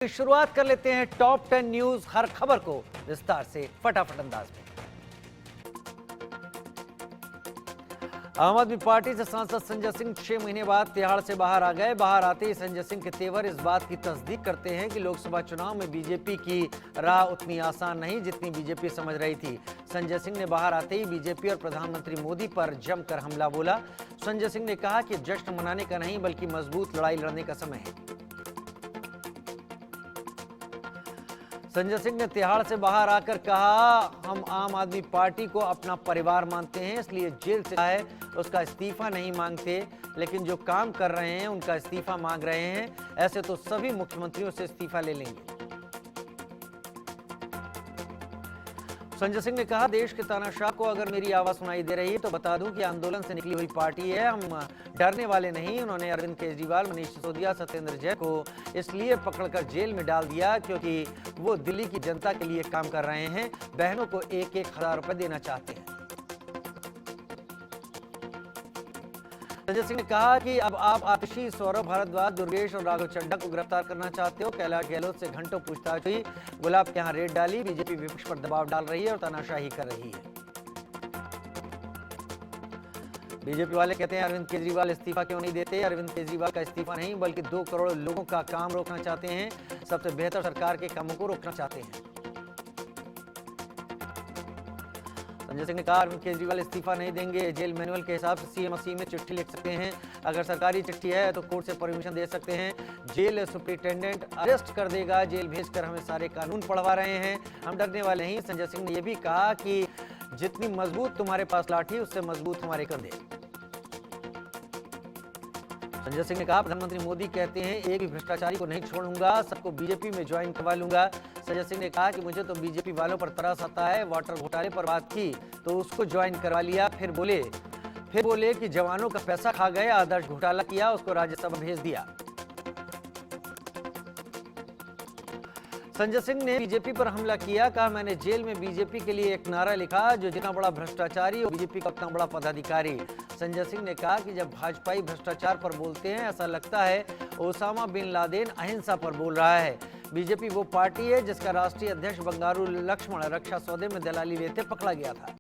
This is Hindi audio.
शुरुआत कर लेते हैं टॉप 10 न्यूज हर खबर को विस्तार से फटाफट अंदाज में। आम आदमी पार्टी से सांसद संजय सिंह 6 महीने बाद तिहाड़ से बाहर आ गए। बाहर आते ही संजय सिंह के तेवर इस बात की तस्दीक करते हैं कि लोकसभा चुनाव में बीजेपी की राह उतनी आसान नहीं जितनी बीजेपी समझ रही थी। संजय सिंह ने बाहर आते ही बीजेपी और प्रधानमंत्री मोदी पर जमकर हमला बोला। संजय सिंह ने कहा कि जश्न मनाने का नहीं बल्कि मजबूत लड़ाई लड़ने का समय है। संजय सिंह ने तिहाड़ से बाहर आकर कहा, हम आम आदमी पार्टी को अपना परिवार मानते हैं, इसलिए जेल से आए उसका इस्तीफा नहीं मांगते, लेकिन जो काम कर रहे हैं उनका इस्तीफा मांग रहे हैं। ऐसे तो सभी मुख्यमंत्रियों से इस्तीफा ले लेंगे। संजय सिंह ने कहा, देश के तानाशाह को अगर मेरी आवाज सुनाई दे रही है तो बता दूं कि आंदोलन से निकली हुई पार्टी है, हम डरने वाले नहीं। उन्होंने अरविंद केजरीवाल, मनीष सिसोदिया, सत्येंद्र जैन को इसलिए पकड़कर जेल में डाल दिया क्योंकि वो दिल्ली की जनता के लिए काम कर रहे हैं, बहनों को 1-1 हजार रुपए देना चाहते हैं। संजय सिंह ने कहा कि अब आप आतिशी, सौरभ भारद्वाज, दुर्गेश और राघव चड्ढा को गिरफ्तार करना चाहते हो। कैलाश गहलोत से घंटों पूछताछ हुई, गुलाब के यहाँ रेड डाली, बीजेपी विपक्ष पर दबाव डाल रही है और तानाशाही कर रही है। बीजेपी वाले कहते हैं अरविंद केजरीवाल इस्तीफा क्यों नहीं देते। अरविंद केजरीवाल का इस्तीफा नहीं बल्कि 2 करोड़ लोगों का काम रोकना चाहते हैं, सबसे बेहतर सरकार के कामों को रोकना चाहते हैं। संजय सिंह ने कहा, अरविंद केजरीवाल इस्तीफा नहीं देंगे। जेल मैनुअल के हिसाब से सीएम असीम में चिट्ठी लिख सकते हैं, अगर सरकारी चिट्ठी है तो कोर्ट से परमिशन दे सकते हैं। जेल सुप्रिंटेंडेंट अरेस्ट कर देगा, जेल भेजकर हमें सारे कानून पढ़वा रहे हैं, हम डरने वाले नहीं। संजय सिंह ने यह भी कहा कि जितनी मजबूत तुम्हारे पास लाठी उससे मजबूत हमारे कंधे। संजय सिंह ने कहा, प्रधानमंत्री मोदी कहते हैं एक भी भ्रष्टाचारी को नहीं छोड़ूंगा, सबको बीजेपी में ज्वाइन करवा लूंगा। संजय सिंह ने कहा कि मुझे तो बीजेपी वालों पर तरस आता है, वाटर घोटाले पर बात की तो उसको ज्वाइन करवा लिया, फिर बोले कि जवानों का पैसा खा गए, आदर्श घोटाला किया, उसको राज्यसभा भेज दिया। संजय सिंह ने बीजेपी पर हमला किया, कहा मैंने जेल में बीजेपी के लिए एक नारा लिखा, जो जितना बड़ा भ्रष्टाचारी और बीजेपी का उतना बड़ा पदाधिकारी। संजय सिंह ने कहा कि जब भाजपाई भ्रष्टाचार पर बोलते हैं ऐसा लगता है ओसामा बिन लादेन अहिंसा पर बोल रहा है। बीजेपी वो पार्टी है जिसका राष्ट्रीय अध्यक्ष बंगारू लक्ष्मण रक्षा सौदे में दलाली लेते पकड़ा गया था।